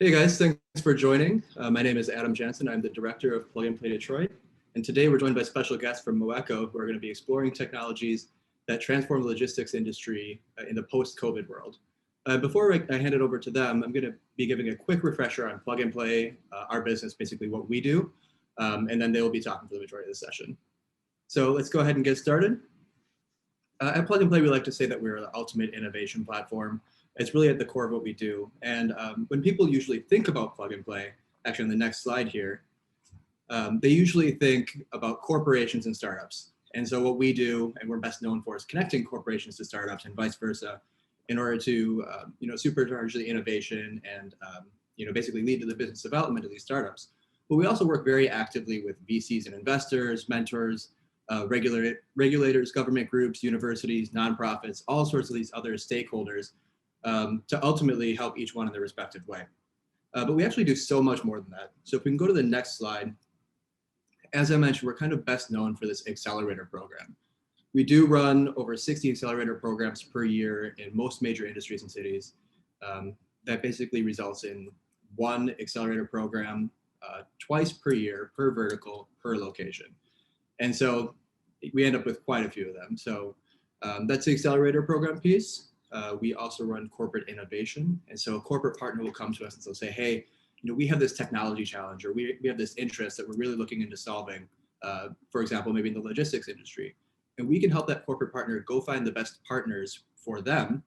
Hey guys, thanks for joining. My name is Adam Jansen. I'm the director of Plug and Play Detroit. And today we're joined by special guests from Moeco who are going to be exploring technologies that transform the logistics industry in the post-COVID world. Before I hand it over to them, I'm going to be giving a quick refresher on Plug and Play, our business, basically what we do, and then they will be talking for the majority of the session. So let's go ahead and get started. At Plug and Play, we like to say that we're the ultimate innovation platform. It's really at the core of what we do. And when people usually think about Plug and Play, actually on the next slide here, they usually think about corporations and startups. And so what we do, and we're best known for, is connecting corporations to startups and vice versa, in order to supercharge the innovation and basically lead to the business development of these startups. But we also work very actively with VCs and investors, mentors, regulators, government groups, universities, nonprofits, all sorts of these other stakeholders to ultimately help each one in their respective way. But we actually do so much more than that. So if we can go to the next slide, as I mentioned, we're kind of best known for this accelerator program. We do run over 60 accelerator programs per year in most major industries and cities. That basically results in one accelerator program twice per year, per vertical, per location. And so we end up with quite a few of them. So that's the accelerator program piece. We also run corporate innovation. And so a corporate partner will come to us and they'll say, hey, we have this technology challenge, or we have this interest that we're really looking into solving, for example, maybe in the logistics industry. And we can help that corporate partner go find the best partners for them,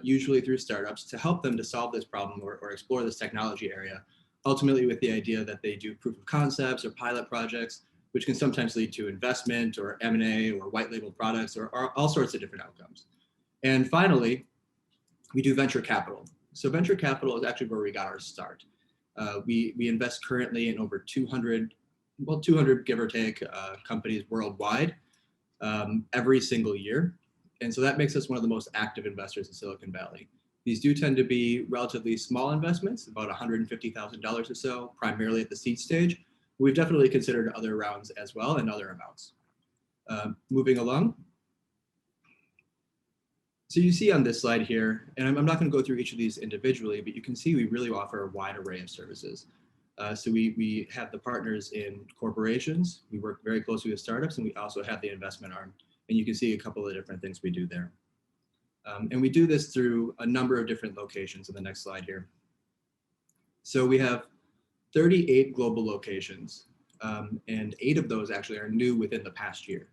usually through startups, to help them to solve this problem or explore this technology area, ultimately with the idea that they do proof of concepts or pilot projects, which can sometimes lead to investment or M&A or white label products or all sorts of different outcomes. And finally, we do venture capital. So venture capital is actually where we got our start. We invest currently in over 200 give or take companies worldwide every single year. And so that makes us one of the most active investors in Silicon Valley. These do tend to be relatively small investments, about $150,000 or so, primarily at the seed stage. We've definitely considered other rounds as well and other amounts. Moving along. So you see on this slide here, and I'm not going to go through each of these individually, but you can see we really offer a wide array of services. So we have the partners in corporations, we work very closely with startups, and we also have the investment arm. And you can see a couple of different things we do there. And we do this through a number of different locations in the next slide here. So we have 38 global locations, and 8 of those actually are new within the past year.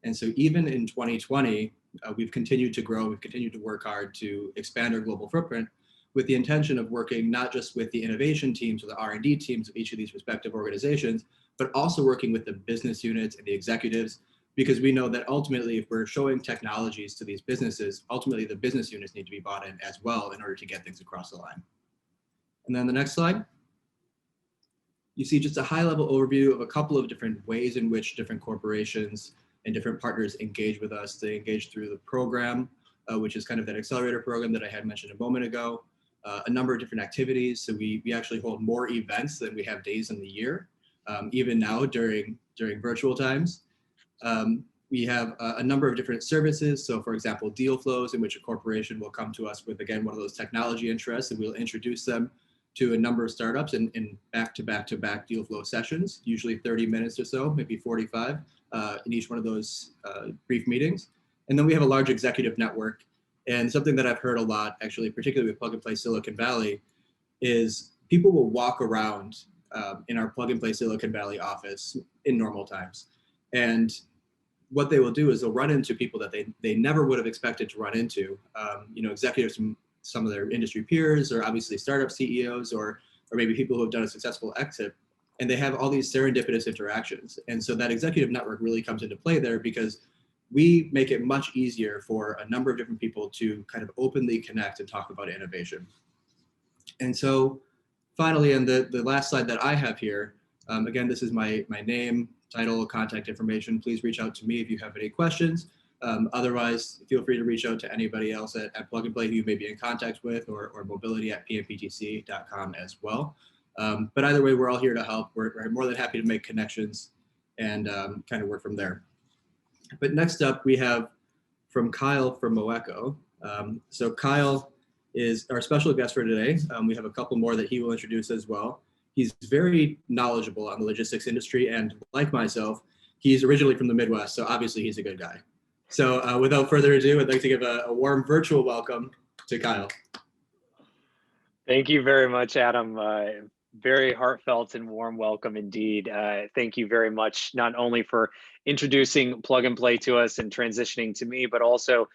And so even in 2020, we've continued to grow, we've continued to work hard to expand our global footprint with the intention of working not just with the innovation teams or the R&D teams of each of these respective organizations, but also working with the business units and the executives, because we know that ultimately if we're showing technologies to these businesses, ultimately the business units need to be bought in as well in order to get things across the line. And then the next slide. You see just a high-level overview of a couple of different ways in which different corporations and different partners engage with us. They engage through the program, which is kind of that accelerator program that I had mentioned a moment ago, a number of different activities. So we actually hold more events than we have days in the year, even now during virtual times. We have a number of different services. So for example, deal flows in which a corporation will come to us with, again, one of those technology interests, and we'll introduce them to a number of startups in back-to-back deal flow sessions, usually 30 minutes or so, maybe 45 in each one of those brief meetings. And then we have a large executive network. And something that I've heard a lot, actually, particularly with Plug and Play Silicon Valley, is people will walk around in our Plug and Play Silicon Valley office in normal times. And what they will do is they'll run into people that they never would have expected to run into, executives from some of their industry peers, or obviously startup CEOs, or maybe people who have done a successful exit, and they have all these serendipitous interactions. And so that executive network really comes into play there, because we make it much easier for a number of different people to kind of openly connect and talk about innovation. And so finally, and the last slide that I have here, again, this is my name, title, contact information. Please reach out to me if you have any questions. Otherwise, feel free to reach out to anybody else at Plug and Play who you may be in contact with, or mobility@pmptc.com as well. But either way, we're all here to help. We're more than happy to make connections and kind of work from there. But next up, we have from Kyle from Moeco. So Kyle is our special guest for today. We have a couple more that he will introduce as well. He's very knowledgeable on the logistics industry, and like myself, he's originally from the Midwest, so obviously he's a good guy. So without further ado, I'd like to give a warm virtual welcome to Kyle. Thank you very much, Adam. Very heartfelt and warm welcome indeed. Thank you very much, not only for introducing Plug and Play to us and transitioning to me, but also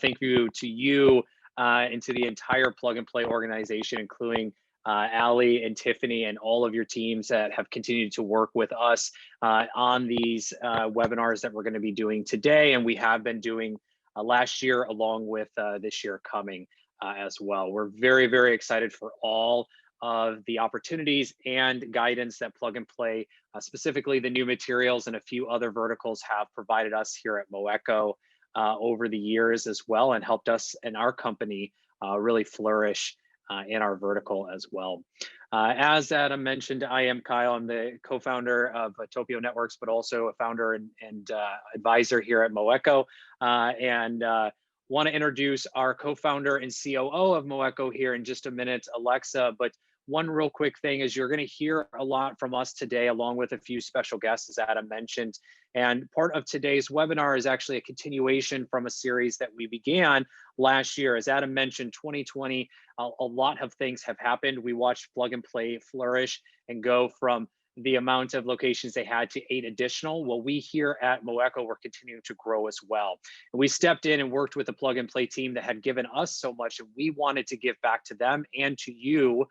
thank you to you and to the entire Plug and Play organization, including Ali and Tiffany and all of your teams that have continued to work with us on these webinars that we're going to be doing today, and we have been doing last year along with this year coming as well. We're very, very excited for all of the opportunities and guidance that Plug and Play, specifically the new materials and a few other verticals, have provided us here at Moeco over the years as well, and helped us and our company really flourish in our vertical as well. As Adam mentioned, I am Kyle. I'm the co-founder of Topio Networks, but also a founder and advisor here at Moeco. And want to introduce our co-founder and COO of Moeco here in just a minute, Alexa. But one real quick thing is you're going to hear a lot from us today, along with a few special guests, as Adam mentioned. And part of today's webinar is actually a continuation from a series that we began last year. As Adam mentioned, 2020, a lot of things have happened. We watched Plug and Play flourish and go from the amount of locations they had to 8 additional. Well, we here at Moeco were continuing to grow as well. And we stepped in and worked with the Plug and Play team that had given us so much, and we wanted to give back to them and to you,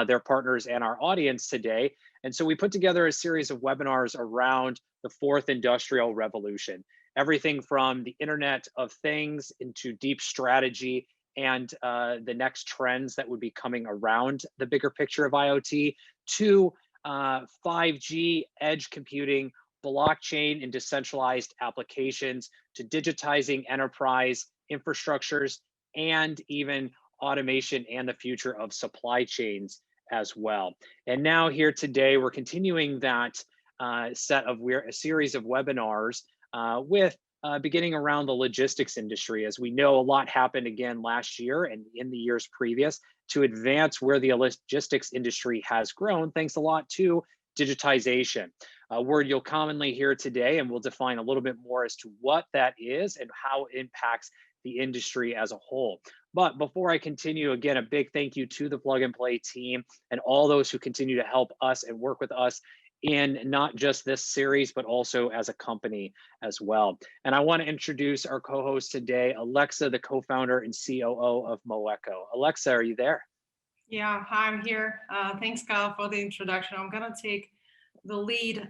their partners and our audience today. And so we put together a series of webinars around the 4th industrial revolution, everything from the Internet of Things into deep strategy and the next trends that would be coming around the bigger picture of IoT, to 5G, edge computing, blockchain and decentralized applications, to digitizing enterprise infrastructures, and even automation and the future of supply chains as well. And now here today, we're continuing that a series of webinars with beginning around the logistics industry. As we know, a lot happened again last year and in the years previous to advance where the logistics industry has grown, thanks a lot to digitization, a word you'll commonly hear today, and we'll define a little bit more as to what that is and how it impacts the industry as a whole. But before I continue, again, a big thank you to the Plug and Play team and all those who continue to help us and work with us in not just this series, but also as a company as well. And I want to introduce our co-host today, Alexa, the co-founder and COO of Moeco. Alexa, are you there? Yeah, hi, I'm here. Thanks, Kyle, for the introduction. I'm gonna take the lead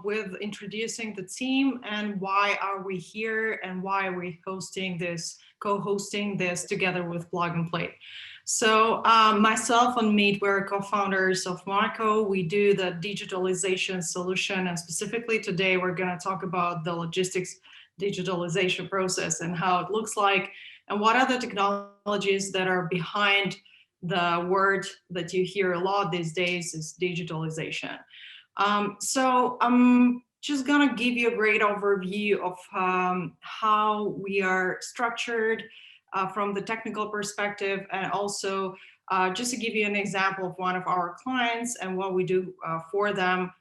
with introducing the team and why are we here and why are we co-hosting this together with Plug and Play. So myself and Meet, we're co-founders of Moeco. We do the digitalization solution, and specifically today we're going to talk about the logistics digitalization process and how it looks like and what are the technologies that are behind the word that you hear a lot these days is digitalization. So I'm just gonna give you a great overview of how we are structured from the technical perspective, and also just to give you an example of one of our clients and what we do for them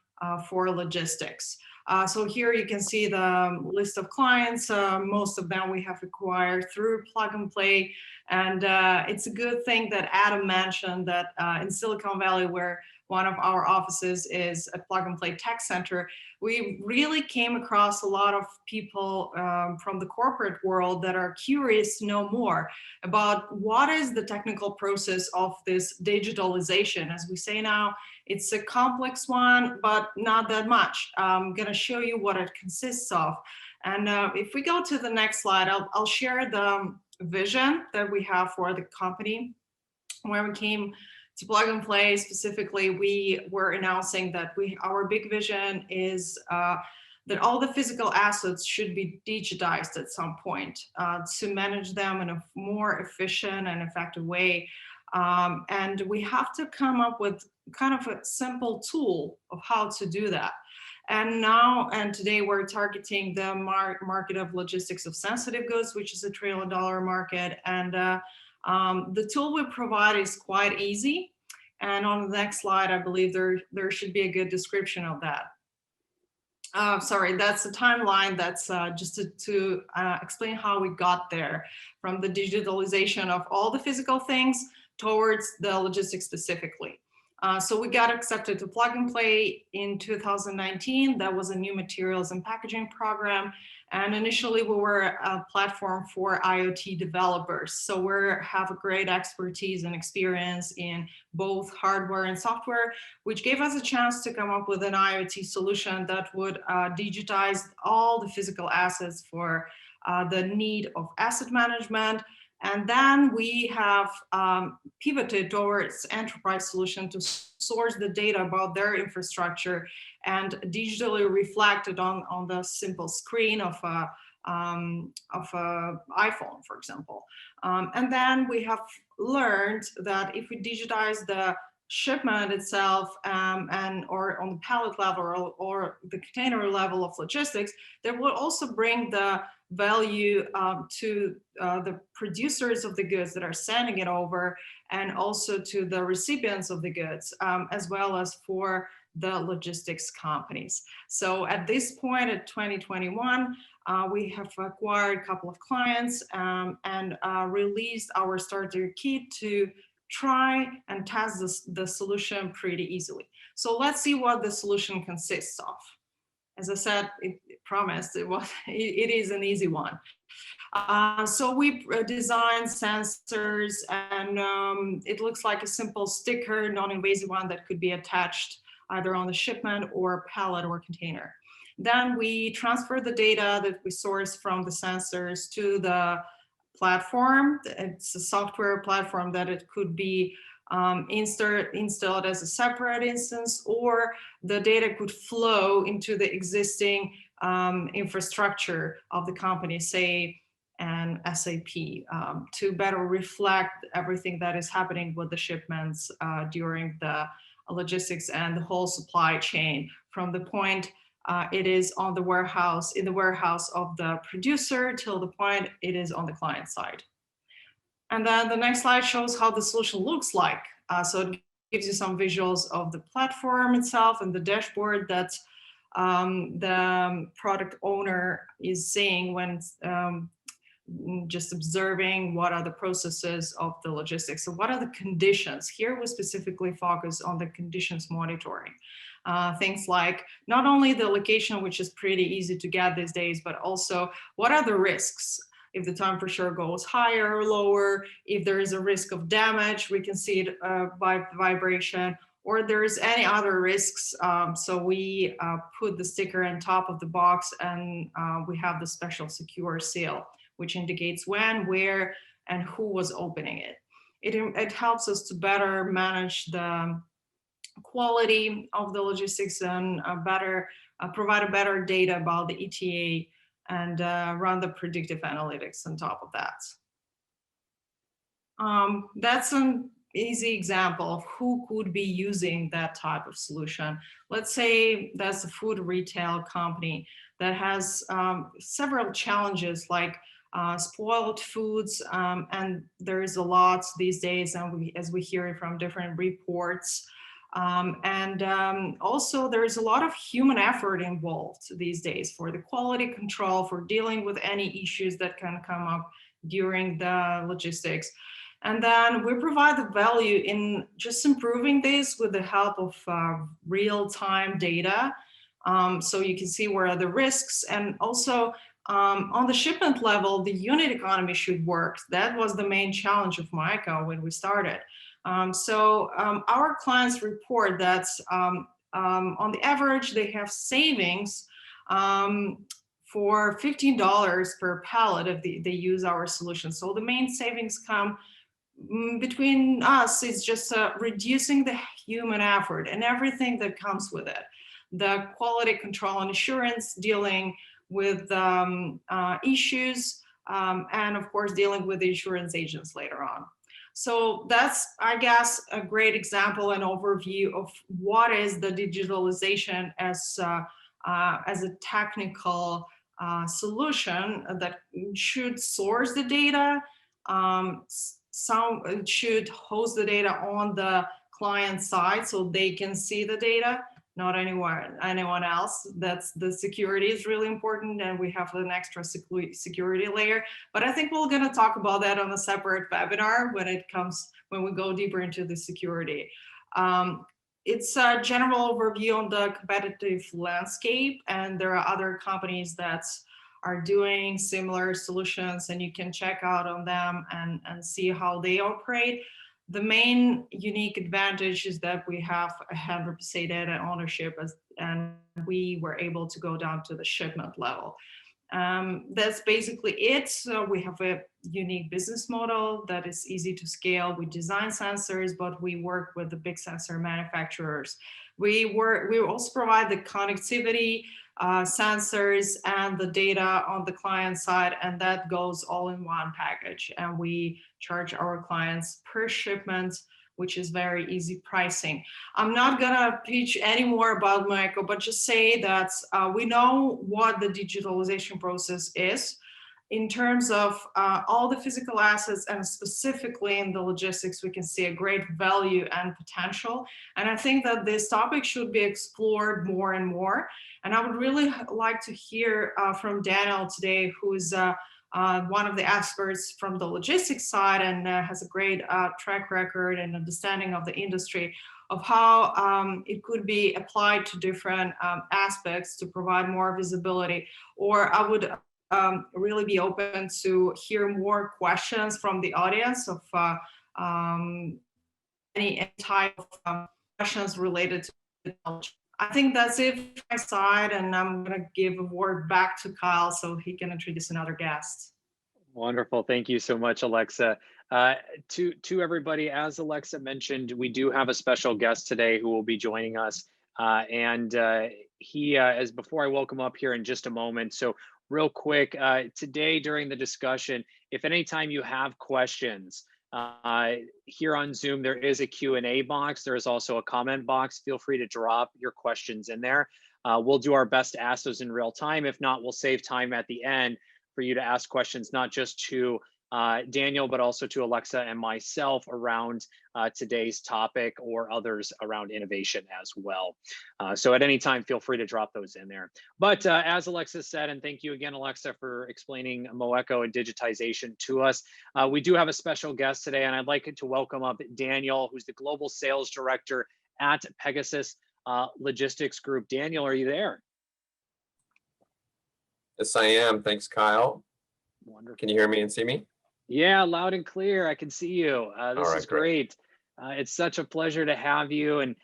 for logistics. So here you can see the list of clients. Most of them we have acquired through Plug and Play. And it's a good thing that Adam mentioned that in Silicon Valley, where one of our offices is a Plug and Play tech center, we really came across a lot of people from the corporate world that are curious to know more about what is the technical process of this digitalization. As we say now, it's a complex one, but not that much. I'm going to show you what it consists of. And if we go to the next slide, I'll share the vision that we have for the company. When we came to Plug and Play specifically, we were announcing that our big vision is that all the physical assets should be digitized at some point to manage them in a more efficient and effective way. And we have to come up with kind of a simple tool of how to do that. And today we're targeting the market of logistics of sensitive goods, which is $1 trillion market. And The tool we provide is quite easy. And on the next slide, I believe there should be a good description of that. Sorry, that's the timeline. That's just to explain how we got there from the digitalization of all the physical things towards the logistics specifically. So we got accepted to Plug and Play in 2019. That was a new materials and packaging program. And initially we were a platform for IoT developers. So we have a great expertise and experience in both hardware and software, which gave us a chance to come up with an IoT solution that would digitize all the physical assets for the need of asset management. And then we have pivoted towards enterprise solution to source the data about their infrastructure and digitally reflected on the simple screen of a iPhone, for example. And then we have learned that if we digitize the shipment itself or on the pallet level or the container level of logistics, that will also bring the value to the producers of the goods that are sending it over, and also to the recipients of the goods, as well as for the logistics companies. So at this point, at 2021, we have acquired a couple of clients and released our starter kit to try and test the solution pretty easily. So let's see what the solution consists of. As I said, it promised it is an easy one. So we designed sensors, and it looks like a simple sticker, non-invasive one that could be attached either on the shipment or pallet or container. Then we transfer the data that we source from the sensors to the platform. It's a software platform that it could be installed as a separate instance, or the data could flow into the existing infrastructure of the company, say an SAP, to better reflect everything that is happening with the shipments during the logistics and the whole supply chain, from the point it is on the warehouse, in the warehouse of the producer, till the point it is on the client side. And then the next slide shows how the solution looks like. So it gives you some visuals of the platform itself and the dashboard that the product owner is seeing when just observing what are the processes of the logistics. So what are the conditions? Here we specifically focus on the conditions monitoring. Things like not only the location, which is pretty easy to get these days, but also what are the risks? If the temperature goes higher or lower, if there is a risk of damage, we can see it by vibration, or there's any other risks. So we put the sticker on top of the box, and we have the special secure seal, which indicates when, where, and who was opening it. It helps us to better manage the quality of the logistics and provide a better data about the ETA, and run the predictive analytics on top of that. That's an easy example of who could be using that type of solution. Let's say that's a food retail company that has several challenges, like spoiled foods, and there is a lot these days, and as we hear from different reports. Also there is a lot of human effort involved these days for the quality control, for dealing with any issues that can come up during the logistics. And then we provide the value in just improving this with the help of real-time data. So you can see where are the risks, and also on the shipment level, the unit economy should work. That was the main challenge of Moeco when we started. Our clients report that on the average, they have savings for $15 per pallet if they use our solution. So the main savings come between us is just reducing the human effort and everything that comes with it. The quality control and assurance, dealing with issues, and of course, dealing with the insurance agents later on. So that's, I guess, a great example and overview of what is the digitalization as a technical solution that should source the data, some should host the data on the client side so they can see the data, not anyone else. That's the security is really important, and we have an extra security layer. But I think we're going to talk about that on a separate webinar when we go deeper into the security. It's a general overview on the competitive landscape, and there are other companies that are doing similar solutions, and you can check out on them and see how they operate. The main unique advantage is that we have 100% data ownership, and we were able to go down to the shipment level. That's basically it. So we have a unique business model that is easy to scale. We design sensors, but we work with the big sensor manufacturers. We also provide the connectivity, sensors, and the data on the client side, and that goes all in one package. And we charge our clients per shipment, which is very easy pricing. I'm not gonna teach any more about Moeco, but just say that we know what the digitalization process is in terms of all the physical assets, and specifically in the logistics, we can see a great value and potential. And I think that this topic should be explored more and more. And I would really like to hear from Daniel today, who is one of the experts from the logistics side and has a great track record and understanding of the industry, of how it could be applied to different aspects to provide more visibility. Or I would really be open to hear more questions from the audience of any type of questions related to technology. I think that's it from my side, and I'm going to give a word back to Kyle so he can introduce another guest. Wonderful. Thank you so much, Alexa. To everybody, as Alexa mentioned, we do have a special guest today who will be joining us. He, as before I welcome up here in just a moment. So real quick, today during the discussion, if anytime you have questions, here on Zoom, there is a Q&A box. There is also a comment box. Feel free to drop your questions in there. We'll do our best to ask those in real time. If not, we'll save time at the end for you to ask questions, not just to Daniel, but also to Alexa and myself around today's topic, or others around innovation as well. So at any time, feel free to drop those in there. But as Alexa said, and thank you again, Alexa, for explaining Moeco and digitization to us, we do have a special guest today, and I'd like to welcome up Daniel, who's the Global Sales Director at Pegasus Logistics Group. Daniel, are you there? Yes, I am. Thanks, Kyle. Wonderful. Can you hear me and see me? Yeah, loud and clear. I can see you. This right, is great. It's such a pleasure to have you. And,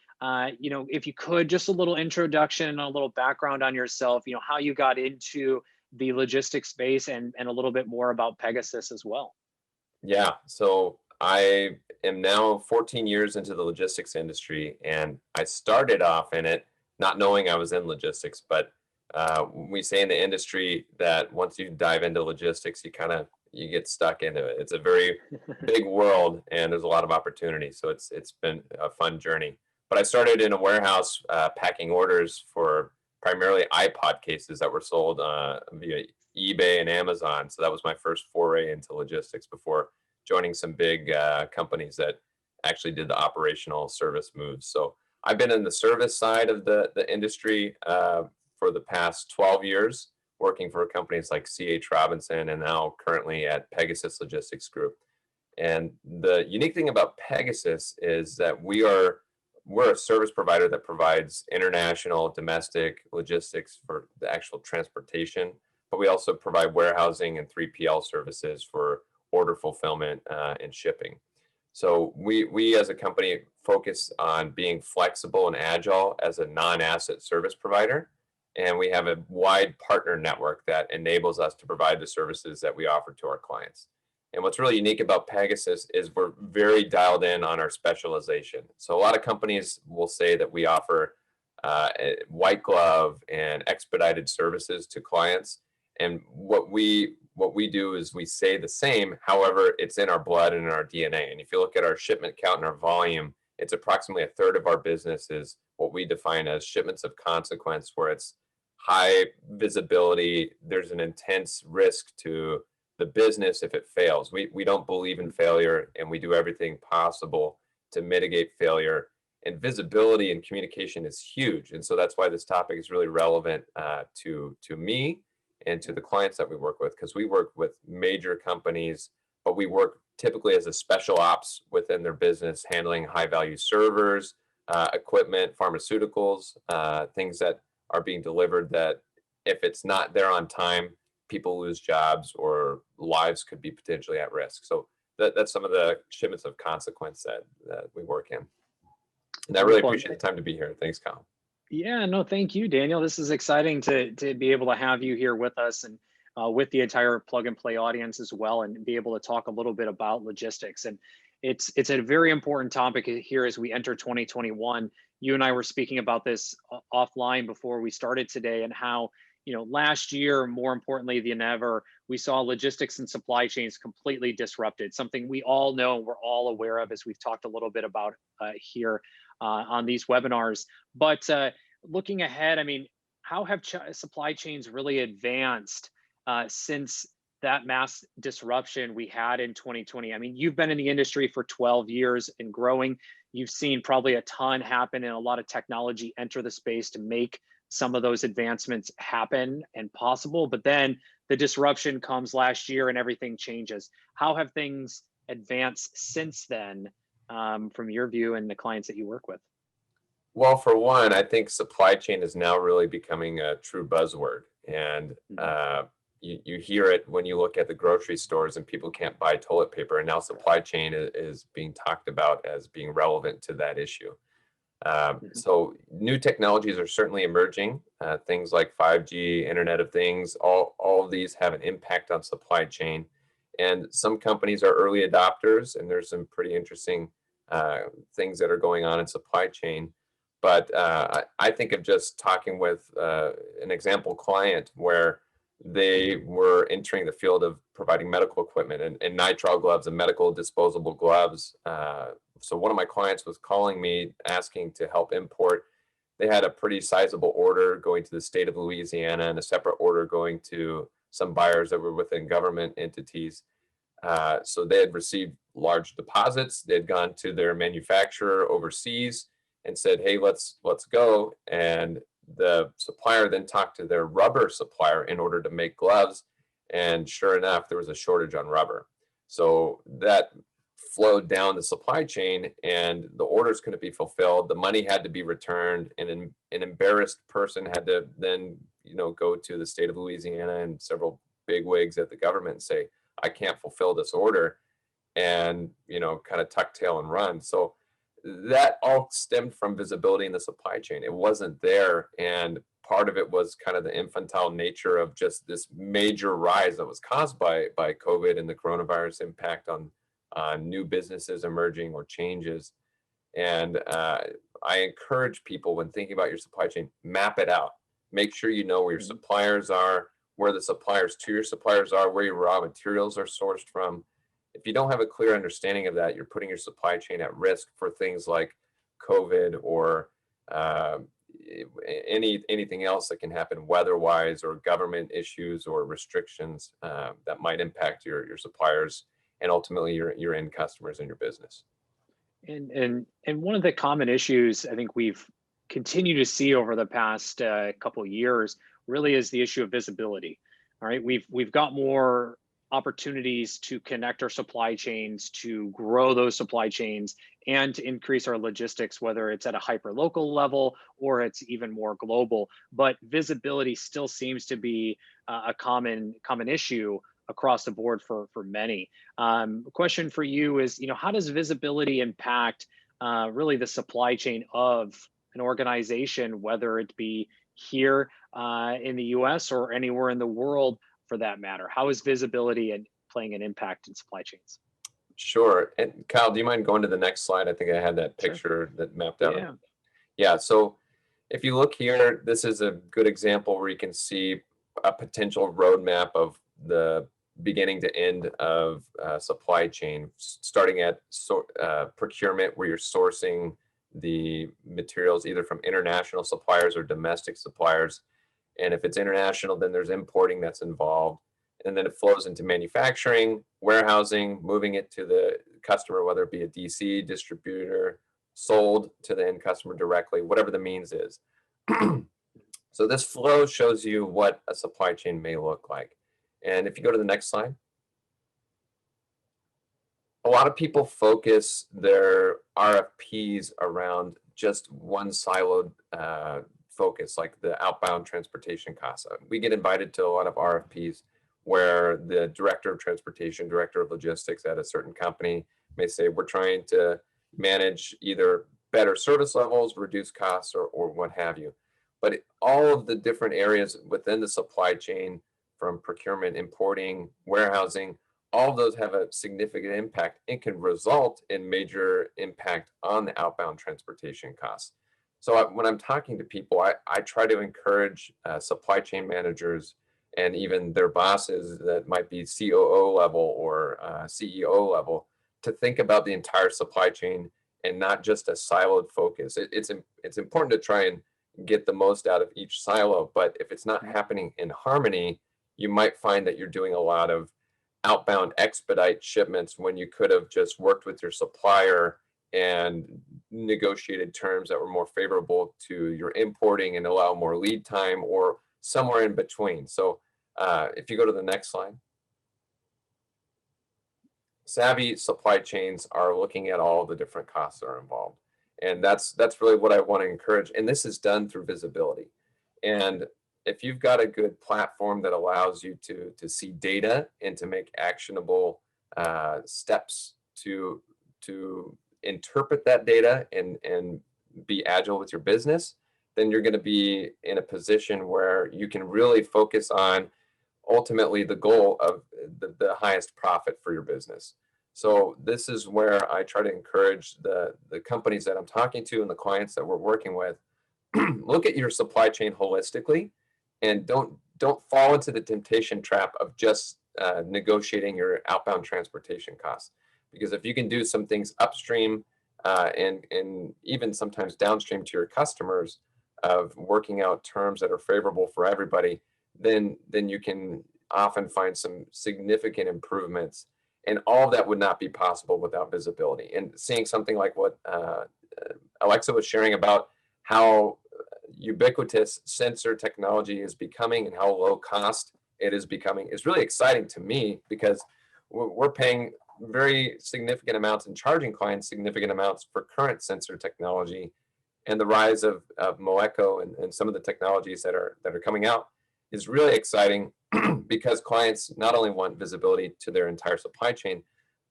you know, if you could, just a little introduction and a little background on yourself, you know, how you got into the logistics space, and a little bit more about Pegasus as well. Yeah, so I am now 14 years into the logistics industry, and I started off in it not knowing I was in logistics, but we say in the industry that once you dive into logistics, you get stuck into it. It's a very big world, and there's a lot of opportunity. So it's been a fun journey. But I started in a warehouse packing orders for primarily iPod cases that were sold via eBay and Amazon. So that was my first foray into logistics before joining some big companies that actually did the operational service moves. So I've been in the service side of the industry for the past 12 years, working for companies like C.H. Robinson, and now currently at Pegasus Logistics Group. And the unique thing about Pegasus is that we're a service provider that provides international, domestic logistics for the actual transportation, but we also provide warehousing and 3PL services for order fulfillment and shipping. So we as a company focus on being flexible and agile as a non-asset service provider. And we have a wide partner network that enables us to provide the services that we offer to our clients. And what's really unique about Pegasus is we're very dialed in on our specialization. So a lot of companies will say that we offer white glove and expedited services to clients. And what we do is we say the same, however, it's in our blood and in our DNA. And if you look at our shipment count and our volume, it's approximately a third of our business is what we define as shipments of consequence, where it's high visibility. There's an intense risk to the business if it fails. We don't believe in failure, and we do everything possible to mitigate failure. And visibility and communication is huge. And so that's why this topic is really relevant to me and to the clients that we work with, because we work with major companies, but we work typically as a special ops within their business, handling high value servers, equipment, pharmaceuticals, things that are being delivered that if it's not there on time, people lose jobs or lives could be potentially at risk. So that's some of the shipments of consequence that we work in. And I really appreciate the time to be here. Thanks, Kyle. Yeah, no, thank you, Daniel. This is exciting to be able to have you here with us and with the entire Plug and Play audience as well, and be able to talk a little bit about logistics. And it's a very important topic here as we enter 2021. You and I were speaking about this offline before we started today, and how, you know, last year, more importantly than ever, we saw logistics and supply chains completely disrupted, something we all know, we're all aware of, as we've talked a little bit about here on these webinars. But looking ahead, I mean, how have supply chains really advanced since that mass disruption we had in 2020? I mean, you've been in the industry for 12 years and growing. You've seen probably a ton happen and a lot of technology enter the space to make some of those advancements happen and possible. But then the disruption comes last year and everything changes. How have things advanced since then, from your view and the clients that you work with? Well, for one, I think supply chain is now really becoming a true buzzword. And you hear it when you look at the grocery stores and people can't buy toilet paper. And now supply chain is being talked about as being relevant to that issue. So new technologies are certainly emerging. Things like 5G, Internet of Things, all of these have an impact on supply chain. And some companies are early adopters, and there's some pretty interesting things that are going on in supply chain. But I think of just talking with an example client where they were entering the field of providing medical equipment and nitrile gloves and medical disposable gloves. So one of my clients was calling me asking to help import. They had a pretty sizable order going to the state of Louisiana and a separate order going to some buyers that were within government entities. So they had received large deposits. They had gone to their manufacturer overseas and said, hey, let's go. And the supplier then talked to their rubber supplier in order to make gloves. And sure enough, there was a shortage on rubber. So that flowed down the supply chain and the orders couldn't be fulfilled. The money had to be returned, and an embarrassed person had to then, go to the state of Louisiana and several big wigs at the government and say, I can't fulfill this order, and, kind of tuck tail and run. So that all stemmed from visibility in the supply chain. It wasn't there. And part of it was kind of the infantile nature of just this major rise that was caused by COVID and the coronavirus impact on new businesses emerging or changes. And I encourage people, when thinking about your supply chain, map it out. Make sure you know where your suppliers are, where the suppliers to your suppliers are, where your raw materials are sourced from. If you don't have a clear understanding of that, you're putting your supply chain at risk for things like COVID or anything else that can happen weather-wise, or government issues or restrictions that might impact your suppliers and ultimately your end customers in your business. And one of the common issues I think we've continued to see over the past couple of years really is the issue of visibility. All right, we've got more opportunities to connect our supply chains, to grow those supply chains, and to increase our logistics, whether it's at a hyper-local level or it's even more global. But visibility still seems to be a common issue across the board for many. A question for you is, how does visibility impact really the supply chain of an organization, whether it be here in the US or anywhere in the world for that matter? How is visibility and playing an impact in supply chains? Sure. And Kyle, do you mind going to the next slide? I think I had that picture that mapped out. Yeah. Yeah. So if you look here, this is a good example where you can see a potential roadmap of the beginning to end of supply chain, starting at procurement, where you're sourcing the materials either from international suppliers or domestic suppliers. And if it's international, then there's importing that's involved. and then it flows into manufacturing, warehousing, moving it to the customer, whether it be a DC distributor, sold to the end customer directly, whatever the means is. So this flow shows you what a supply chain may look like. And if you go to the next slide, a lot of people focus their RFPs around just one siloed focus, like the outbound transportation costs. We get invited to a lot of RFPs where the director of transportation, director of logistics at a certain company may say, we're trying to manage either better service levels, reduce costs, or what have you. But all of the different areas within the supply chain, from procurement, importing, warehousing, all of those have a significant impact and can result in major impact on the outbound transportation costs. So when I'm talking to people, I try to encourage supply chain managers and even their bosses that might be COO level or CEO level to think about the entire supply chain and not just a siloed focus. It's important to try and get the most out of each silo, but if it's not happening in harmony, you might find that you're doing a lot of outbound expedite shipments when you could have just worked with your supplier and negotiated terms that were more favorable to your importing and allow more lead time or somewhere in between. So if you go to the next slide. Savvy supply chains are looking at all the different costs that are involved. And that's really what I want to encourage. And this is done through visibility. And if you've got a good platform that allows you to see data and to make actionable steps to interpret that data and be agile with your business, then you're going to be in a position where you can really focus on ultimately the goal of the highest profit for your business. So this is where I try to encourage the companies that I'm talking to and the clients that we're working with, look at your supply chain holistically and don't fall into the temptation trap of just negotiating your outbound transportation costs. Because if you can do some things upstream and even sometimes downstream to your customers of working out terms that are favorable for everybody, then you can often find some significant improvements. And all of that would not be possible without visibility. And seeing something like what Alexa was sharing about how ubiquitous sensor technology is becoming and how low cost it is becoming is really exciting to me, because we're paying very significant amounts and charging clients significant amounts for current sensor technology. And the rise of Moeco and some of the technologies that are coming out is really exciting because clients not only want visibility to their entire supply chain,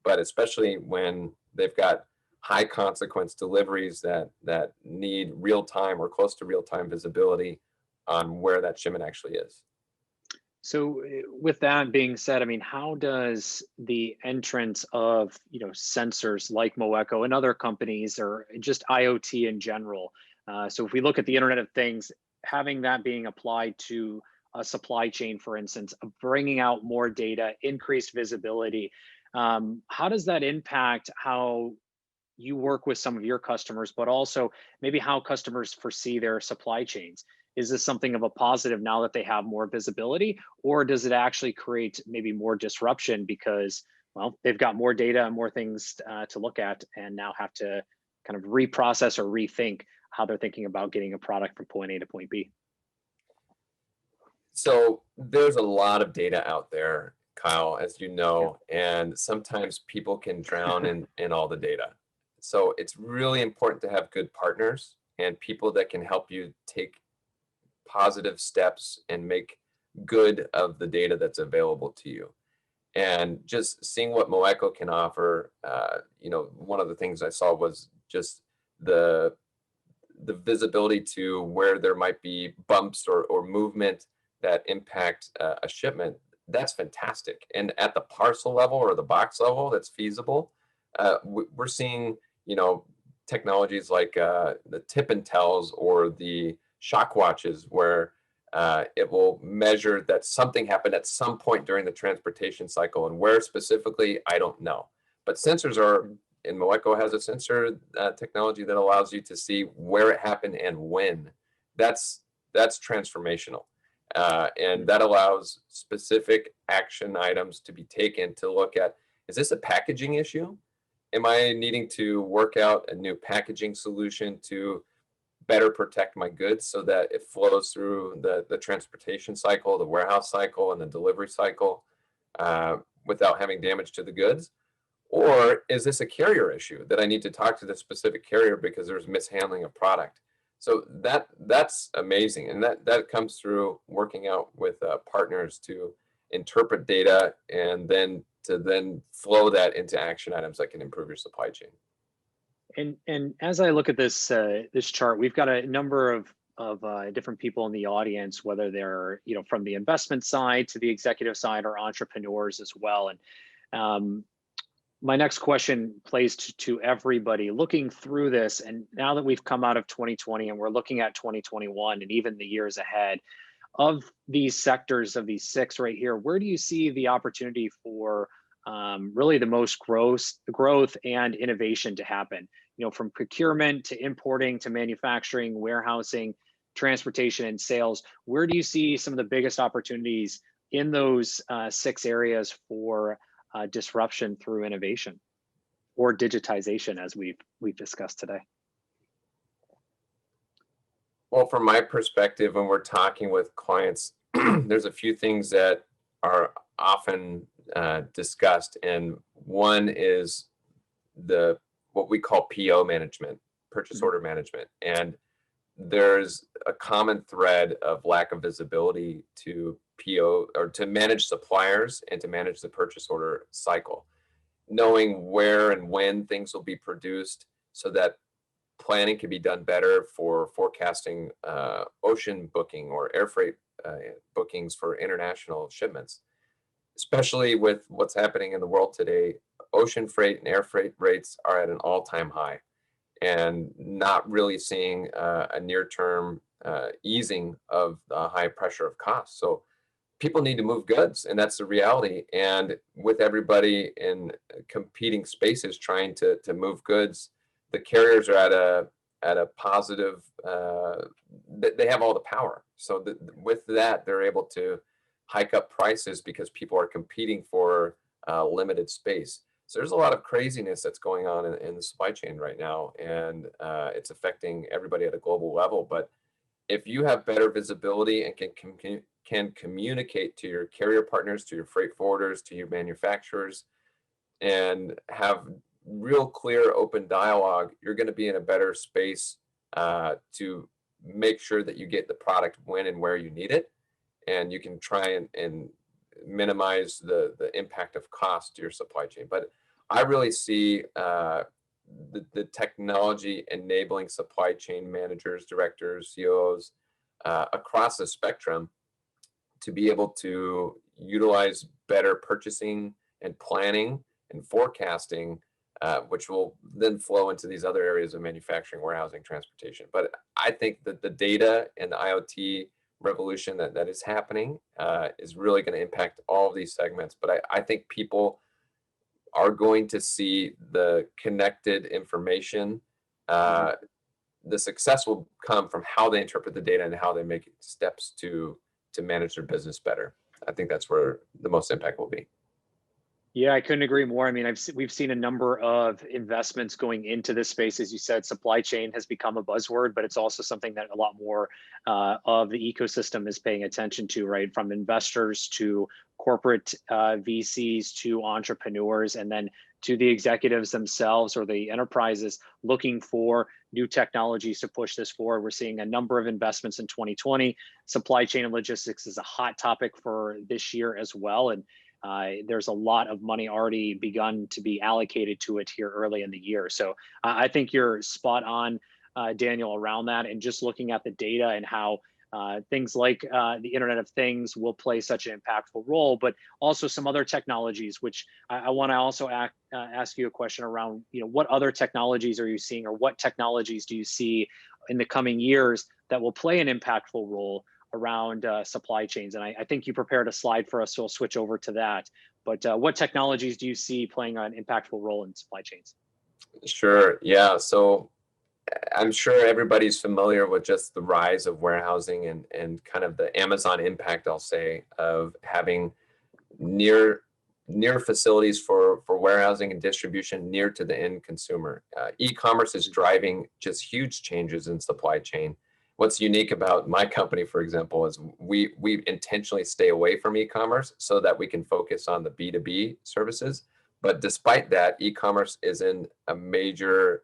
but especially when they've got high consequence deliveries that need real time or close to real time visibility on where that shipment actually is. So with that being said, I mean, how does the entrance of, sensors like Moeco and other companies, or just IoT in general, so if we look at the Internet of Things, having that being applied to a supply chain, for instance, bringing out more data, increased visibility, how does that impact how you work with some of your customers, but also maybe how customers foresee their supply chains? Is this something of a positive now that they have more visibility, or does it actually create maybe more disruption because, well, they've got more data and more things to look at and now have to kind of reprocess or rethink how they're thinking about getting a product from point A to point B? So there's a lot of data out there, Kyle, as you know, and sometimes people can drown in all the data. So it's really important to have good partners and people that can help you take positive steps and make good of the data that's available to you. And just seeing what Moeco can offer, one of the things I saw was just the visibility to where there might be bumps or movement that impact a shipment. That's fantastic. And at the parcel level or the box level, that's feasible. We're seeing, technologies like the tip and tells or the shock watches where it will measure that something happened at some point during the transportation cycle, and where specifically, I don't know. But sensors are, and Moeco has a sensor technology that allows you to see where it happened and when. That's transformational. And that allows specific action items to be taken to look at, is this a packaging issue? Am I needing to work out a new packaging solution to better protect my goods so that it flows through the transportation cycle, the warehouse cycle, and the delivery cycle without having damage to the goods? Or is this a carrier issue that I need to talk to the specific carrier because there's mishandling of product? So that's amazing. And that comes through working out with partners to interpret data and then to flow that into action items that can improve your supply chain. And as I look at this this chart, we've got a number of different people in the audience, whether they're from the investment side to the executive side or entrepreneurs as well. And my next question plays to everybody looking through this. And now that we've come out of 2020 and we're looking at 2021 and even the years ahead, of these sectors, of these six right here, where do you see the opportunity for really the most growth and innovation to happen? From procurement to importing to manufacturing, warehousing, transportation, and sales. Where do you see some of the biggest opportunities in those six areas for disruption through innovation or digitization, as we've discussed today? Well, from my perspective, when we're talking with clients, there's a few things that are often discussed, and one is what we call PO management, purchase order management, and there's a common thread of lack of visibility to PO or to manage suppliers and to manage the purchase order cycle, knowing where and when things will be produced so that planning can be done better for forecasting ocean booking or air freight bookings for international shipments. Especially with what's happening in the world today, ocean freight and air freight rates are at an all-time high, and not really seeing a near-term easing of the high pressure of costs. So people need to move goods, and that's the reality. And with everybody in competing spaces trying to move goods, the carriers are at a positive. They have all the power. So with that, they're able to hike up prices because people are competing for limited space. So there's a lot of craziness that's going on in the supply chain right now, and it's affecting everybody at a global level. But if you have better visibility and can communicate to your carrier partners, to your freight forwarders, to your manufacturers, and have real clear open dialogue, you're going to be in a better space to make sure that you get the product when and where you need it, and you can try and minimize the impact of cost to your supply chain. But I really see the technology enabling supply chain managers, directors, COOs across the spectrum to be able to utilize better purchasing and planning and forecasting, which will then flow into these other areas of manufacturing, warehousing, transportation. But I think that the data and the IoT revolution that is happening is really going to impact all of these segments. But I think people are going to see the connected information. The success will come from how they interpret the data and how they make steps to manage their business better. I think that's where the most impact will be. Yeah, I couldn't agree more. I mean, we've seen a number of investments going into this space. As you said, supply chain has become a buzzword, but it's also something that a lot more of the ecosystem is paying attention to, right? From investors to corporate VCs to entrepreneurs, and then to the executives themselves or the enterprises looking for new technologies to push this forward. We're seeing a number of investments in 2020. Supply chain and logistics is a hot topic for this year as well. And there's a lot of money already begun to be allocated to it here early in the year. So I think you're spot on, Daniel, around that. And just looking at the data and how things like the Internet of Things will play such an impactful role, but also some other technologies, which I want to also ask you a question around, what other technologies are you seeing, or what technologies do you see in the coming years that will play an impactful role around supply chains? And I think you prepared a slide for us, so we'll switch over to that. But what technologies do you see playing an impactful role in supply chains? Sure. Yeah. So I'm sure everybody's familiar with just the rise of warehousing and kind of the Amazon impact, I'll say, of having near facilities for warehousing and distribution near to the end consumer. E-commerce is driving just huge changes in supply chain. What's unique about my company, for example, is we intentionally stay away from e-commerce so that we can focus on the B2B services. But despite that, e-commerce is in a major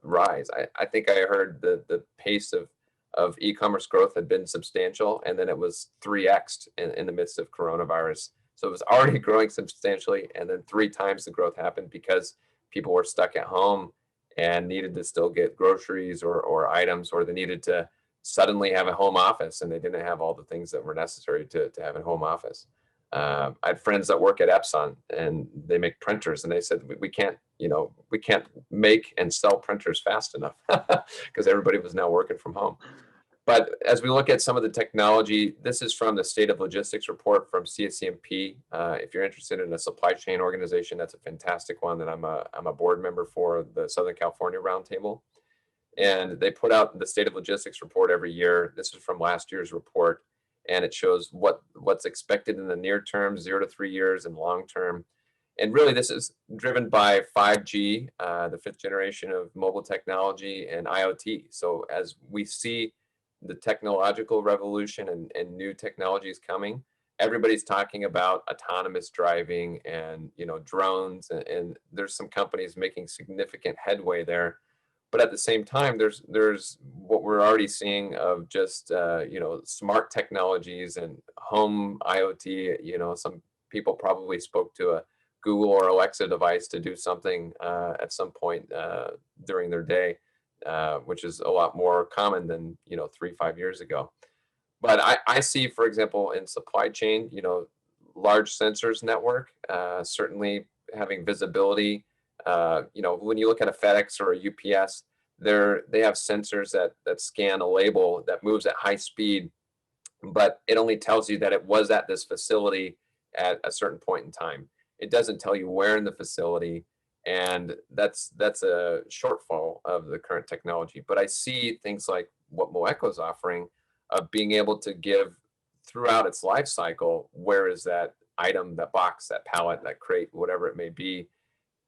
rise. I think I heard the pace of e-commerce growth had been substantial, and then it was 3x'd in the midst of coronavirus. So it was already growing substantially, and then 3 times the growth happened because people were stuck at home and needed to still get groceries or items, or they needed to suddenly have a home office and they didn't have all the things that were necessary to have a home office. I had friends that work at Epson and they make printers, and they said we can't make and sell printers fast enough because everybody was now working from home. But as we look at some of the technology, this is from the State of Logistics report from CSCMP. If you're interested in a supply chain organization, that's a fantastic one that I'm a board member for, the Southern California Roundtable. And they put out the State of Logistics report every year. This is from last year's report, and it shows what's expected in the near term, 0 to 3 years, and long term. And really, this is driven by 5G, the 5th generation of mobile technology, and IoT. So as we see the technological revolution and new technologies coming, everybody's talking about autonomous driving and drones, and there's some companies making significant headway there. But at the same time, there's what we're already seeing of just smart technologies and home IoT. Some people probably spoke to a Google or Alexa device to do something at some point during their day, which is a lot more common than 3-5 years ago. But I see, for example, in supply chain, large sensors network, certainly having visibility. When you look at a FedEx or a UPS, they have sensors that scan a label that moves at high speed, but it only tells you that it was at this facility at a certain point in time. It doesn't tell you where in the facility, and that's a shortfall of the current technology. But I see things like what Moeco is offering, of being able to give throughout its life cycle, where is that item, that box, that pallet, that crate, whatever it may be.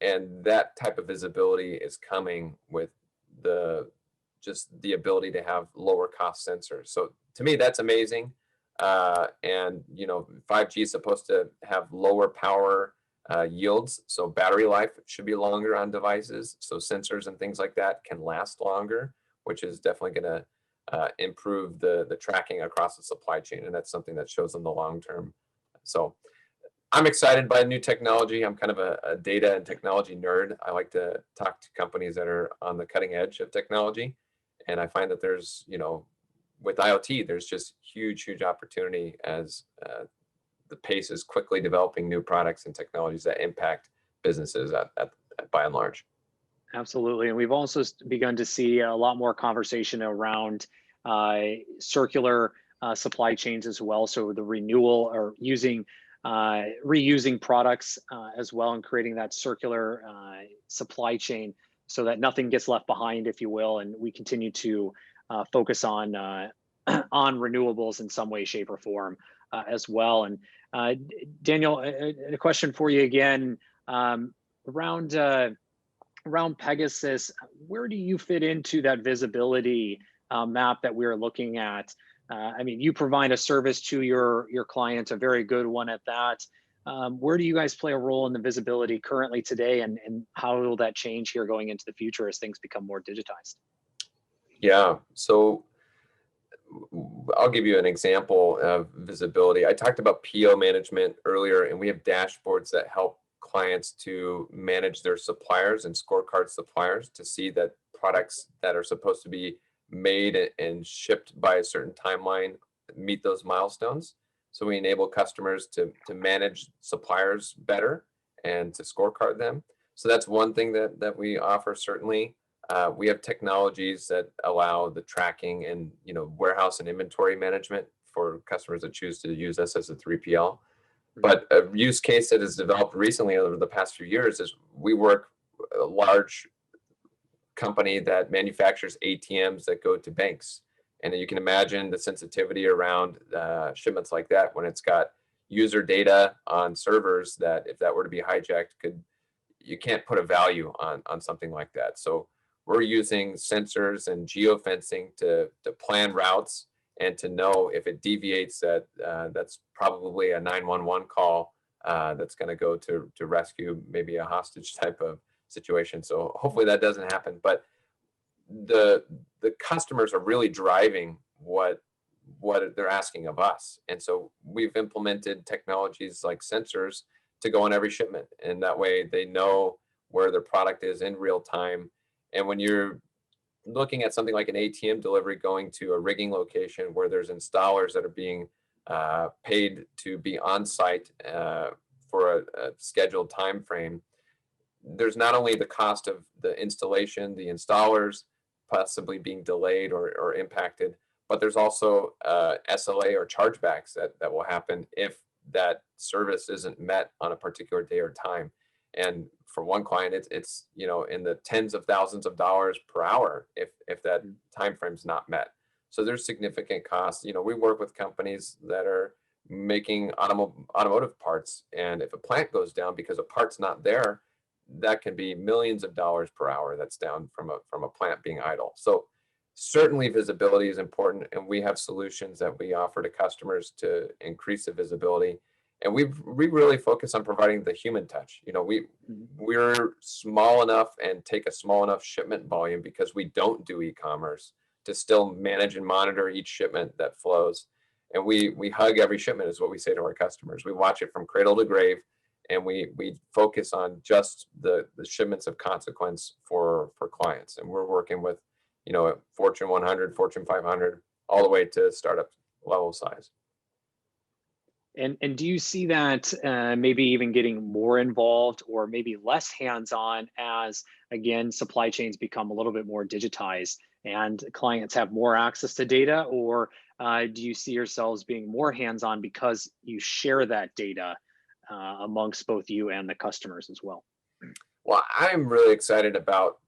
And that type of visibility is coming with just the ability to have lower cost sensors. So to me, that's amazing. And 5G is supposed to have lower power yields, so battery life should be longer on devices. So sensors and things like that can last longer, which is definitely going to improve the tracking across the supply chain, and that's something that shows in the long term. So I'm excited by new technology. I'm kind of a data and technology nerd. I like to talk to companies that are on the cutting edge of technology. And I find that there's, with IoT, there's just huge opportunity as the pace is quickly developing new products and technologies that impact businesses by and large. Absolutely. And we've also begun to see a lot more conversation around circular supply chains as well. So the renewal or reusing products as well, and creating that circular supply chain so that nothing gets left behind, if you will, and we continue to focus on renewables in some way, shape, or form as well. And Daniel, a question for you again around Pegasus. Where do you fit into that visibility map that we're looking at? I mean, you provide a service to your clients, a very good one at that. Where do you guys play a role in the visibility currently today, and how will that change here going into the future as things become more digitized? Yeah, so I'll give you an example of visibility. I talked about PO management earlier, and we have dashboards that help clients to manage their suppliers and scorecard suppliers to see that products that are supposed to be made and shipped by a certain timeline meet those milestones. So we enable customers to manage suppliers better and to scorecard them. So that's one thing that we offer, certainly. We have technologies that allow the tracking and warehouse and inventory management for customers that choose to use us as a 3PL. But a use case that has developed recently over the past few years is we work large company that manufactures ATMs that go to banks. And you can imagine the sensitivity around shipments like that when it's got user data on servers that if that were to be hijacked, you can't put a value on something like that. So we're using sensors and geofencing to plan routes and to know if it deviates that that's probably a 911 call that's going to go to rescue maybe a hostage type of situation. So hopefully that doesn't happen. But the customers are really driving what they're asking of us. And so we've implemented technologies like sensors to go on every shipment. And that way they know where their product is in real time. And when you're looking at something like an ATM delivery going to a rigging location where there's installers that are being paid to be on site for a scheduled time frame, there's not only the cost of the installation, the installers possibly being delayed or impacted, but there's also SLA or chargebacks that will happen if that service isn't met on a particular day or time. And for one client, it's in the tens of thousands of dollars per hour if that time frame's not met. So there's significant costs. We work with companies that are making automotive parts, and if a plant goes down because a part's not there, that can be millions of dollars per hour that's down from a plant being idle. So certainly visibility is important, and we have solutions that we offer to customers to increase the visibility. And we really focus on providing the human touch. We're small enough and take a small enough shipment volume because we don't do e-commerce to still manage and monitor each shipment that flows. And we hug every shipment is what we say to our customers. We watch it from cradle to grave, and we focus on just the shipments of consequence for clients. And we're working with, Fortune 100, Fortune 500, all the way to startup level size. And do you see that maybe even getting more involved or maybe less hands-on as, again, supply chains become a little bit more digitized and clients have more access to data? Or do you see yourselves being more hands-on because you share that data amongst both you and the customers as well? Well, I'm really excited about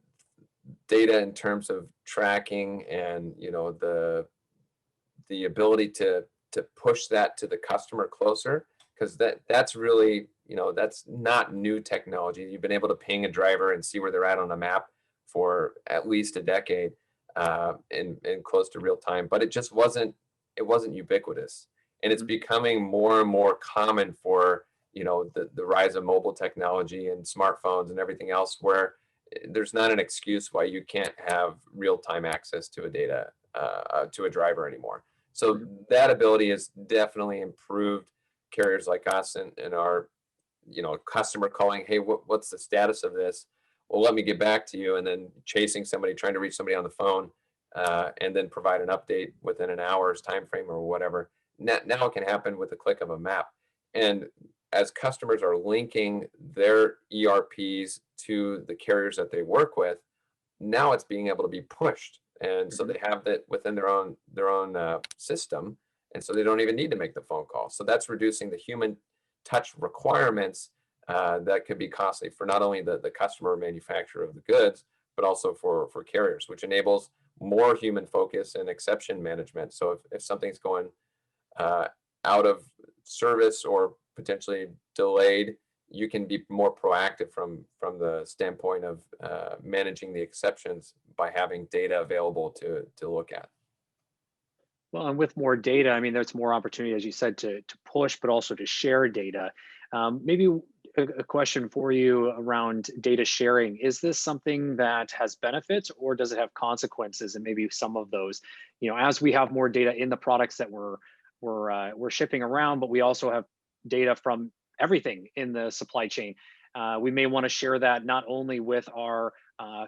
data in terms of tracking and the ability to push that to the customer closer, because that's really that's not new technology. You've been able to ping a driver and see where they're at on a map for at least a decade in close to real time, but it wasn't ubiquitous, and it's becoming more and more common for the rise of mobile technology and smartphones and everything else, where there's not an excuse why you can't have real-time access to a driver anymore. So that ability has definitely improved carriers like us and our customer calling, hey, what's the status of this? Well, let me get back to you, and then chasing somebody, trying to reach somebody on the phone, and then provide an update within an hour's time frame or whatever. Now it can happen with the click of a map. And as customers are linking their ERPs to the carriers that they work with, now it's being able to be pushed. And so they have that within their own system. And so they don't even need to make the phone call. So that's reducing the human touch requirements that could be costly for not only the customer or manufacturer of the goods, but also for carriers, which enables more human focus and exception management. So if something's going out of service or potentially delayed, you can be more proactive from the standpoint of managing the exceptions by having data available to look at. Well, and with more data, I mean, there's more opportunity, as you said, to push, but also to share data. Maybe a question for you around data sharing. Is this something that has benefits, or does it have consequences? And maybe some of those, as we have more data in the products that we're shipping around, but we also have data from everything in the supply chain. We may want to share that not only with our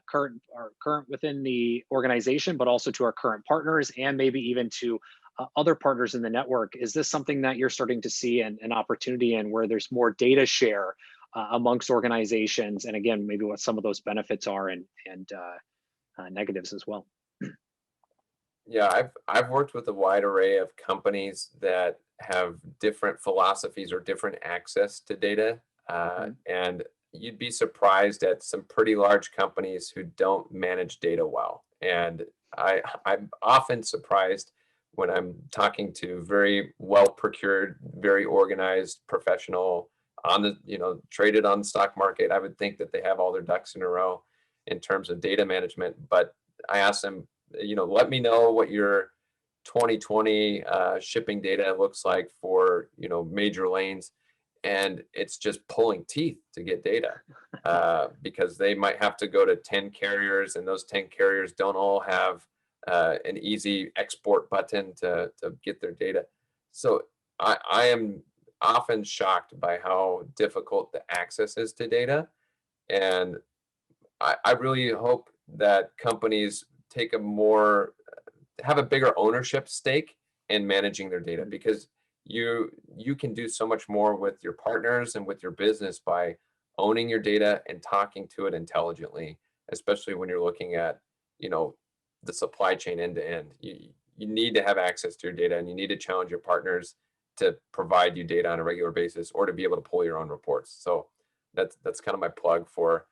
current within the organization, but also to our current partners and maybe even to other partners in the network. Is this something that you're starting to see an opportunity in, where there's more data share amongst organizations? And again, maybe what some of those benefits are and negatives as well. Yeah, I've worked with a wide array of companies that have different philosophies or different access to data. And you'd be surprised at some pretty large companies who don't manage data well. And I'm often surprised when I'm talking to very well procured, very organized professional on the, traded on the stock market. I would think that they have all their ducks in a row in terms of data management. But I asked them, let me know what your 2020 shipping data looks like for, major lanes. And it's just pulling teeth to get data because they might have to go to 10 carriers, and those 10 carriers don't all have an easy export button to get their data. So I am often shocked by how difficult the access is to data. And I really hope that companies take have a bigger ownership stake in managing their data, because you can do so much more with your partners and with your business by owning your data and talking to it intelligently, especially when you're looking at, the supply chain end to end. You need to have access to your data, and you need to challenge your partners to provide you data on a regular basis, or to be able to pull your own reports. So that's kind of my plug for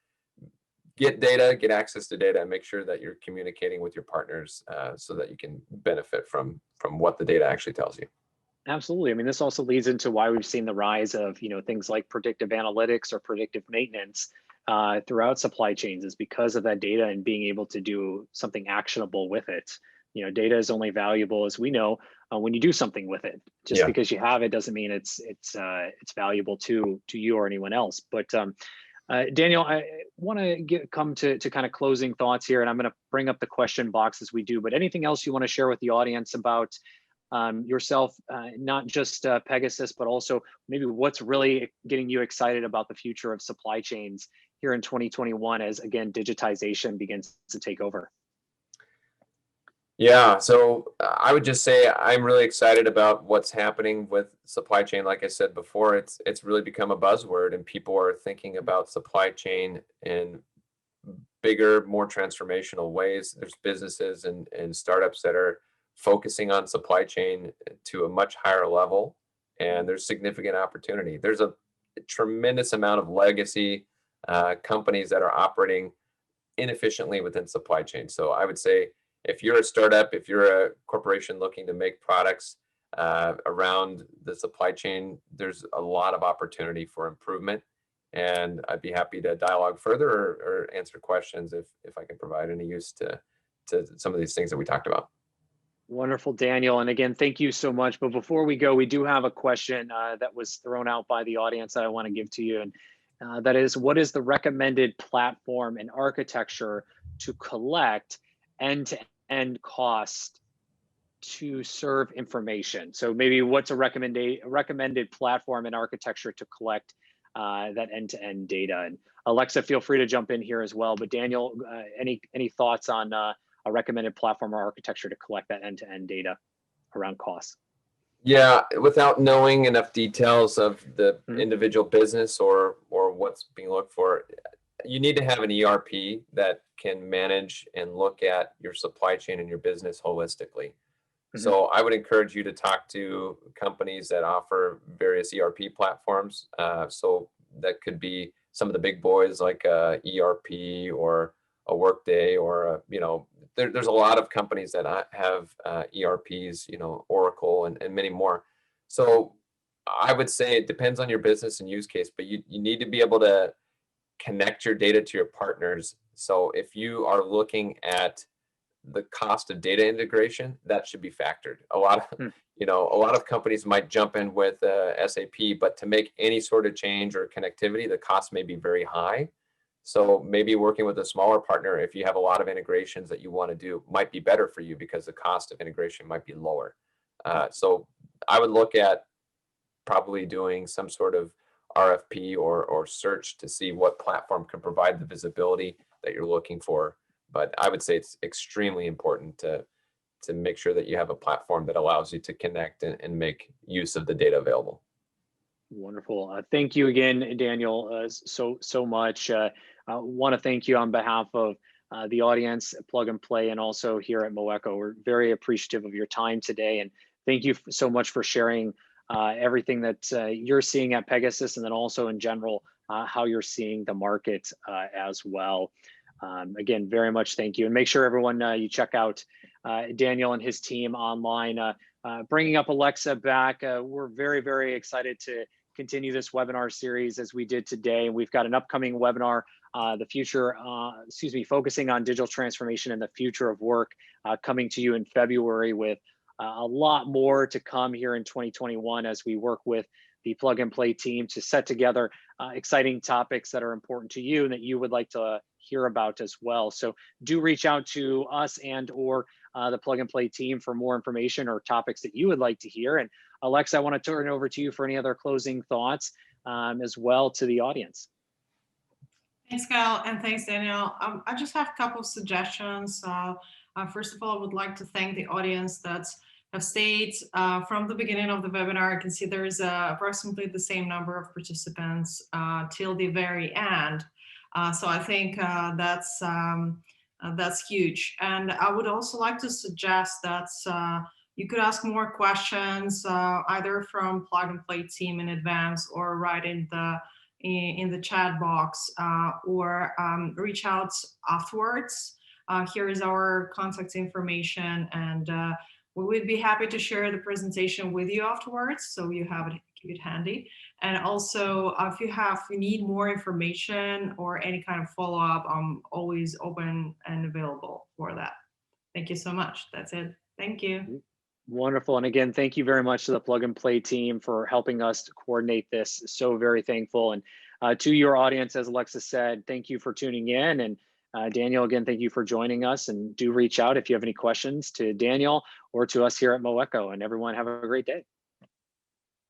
get data, get access to data, and make sure that you're communicating with your partners so that you can benefit from what the data actually tells you. Absolutely. I mean, this also leads into why we've seen the rise of, things like predictive analytics or predictive maintenance throughout supply chains, is because of that data and being able to do something actionable with it. Data is only valuable, as we know, when you do something with it. Just because you have it doesn't mean it's valuable to you or anyone else. But Daniel, I want to come to kind of closing thoughts here, and I'm going to bring up the question box as we do. But anything else you want to share with the audience about yourself, not just Pegasus, but also maybe what's really getting you excited about the future of supply chains here in 2021 as, again, digitization begins to take over? Yeah, so I would just say I'm really excited about what's happening with supply chain. Like I said before, it's really become a buzzword, and people are thinking about supply chain in bigger, more transformational ways. There's businesses and startups that are focusing on supply chain to a much higher level, and there's significant opportunity. There's a tremendous amount of legacy companies that are operating inefficiently within supply chain. So I would say, if you're a startup, if you're a corporation looking to make products around the supply chain, there's a lot of opportunity for improvement. And I'd be happy to dialogue further or answer questions if I can provide any use to some of these things that we talked about. Wonderful, Daniel. And again, thank you so much. But before we go, we do have a question that was thrown out by the audience that I want to give to you. And that is, what is the recommended platform and architecture to collect end-to-end cost to serve information? So maybe what's a recommended platform and architecture to collect that end-to-end data? And Alexa, feel free to jump in here as well. But Daniel, any thoughts on a recommended platform or architecture to collect that end-to-end data around costs? Yeah, without knowing enough details of the individual business or what's being looked for, you need to have an ERP that can manage and look at your supply chain and your business holistically. So I would encourage you to talk to companies that offer various ERP platforms. So that could be some of the big boys like ERP or a Workday, or there's a lot of companies that have ERPs, Oracle and many more. So I would say it depends on your business and use case, but you need to be able to connect your data to your partners. So if you are looking at the cost of data integration, that should be factored. A lot of companies might jump in with SAP, but to make any sort of change or connectivity, the cost may be very high. So maybe working with a smaller partner, if you have a lot of integrations that you want to do, might be better for you because the cost of integration might be lower. So I would look at probably doing some sort of RFP or search to see what platform can provide the visibility that you're looking for. But I would say it's extremely important to make sure that you have a platform that allows you to connect and make use of the data available. Wonderful. Thank you again, Daniel, so much. I want to thank you on behalf of the audience, Plug and Play, and also here at Moeco. We're very appreciative of your time today, and thank you so much for sharing everything that you're seeing at Pegasus, and then also in general how you're seeing the market as well. Again, very much thank you. And make sure everyone, you check out Daniel and his team online. Bringing up Alexa back, we're very, very excited to continue this webinar series as we did today. We've got an upcoming webinar, focusing on digital transformation and the future of work, coming to you in February, with a lot more to come here in 2021 as we work with the Plug and Play team to set together exciting topics that are important to you and that you would like to hear about as well. So do reach out to us and or the Plug and Play team for more information or topics that you would like to hear. And Alexa, I want to turn it over to you for any other closing thoughts as well to the audience. Thanks, Kyle, and thanks, Daniel. I just have a couple of suggestions. First of all, I would like to thank the audience that's have stayed from the beginning of the webinar. I can see there's approximately the same number of participants till the very end. So I think that's huge. And I would also like to suggest that you could ask more questions either from Plug and Play team in advance or right in the chat box or reach out afterwards. Here is our contact information, and we would be happy to share the presentation with you afterwards, so you have it, keep it handy. And also, if you need more information or any kind of follow-up, I'm always open and available for that. Thank you so much. That's it. Thank you. Wonderful. And again, thank you very much to the Plug and Play team for helping us to coordinate this. So very thankful. And to your audience, as Alexa said, thank you for tuning in. And Daniel, again, thank you for joining us. And do reach out if you have any questions to Daniel or to us here at Moeco. And everyone have a great day.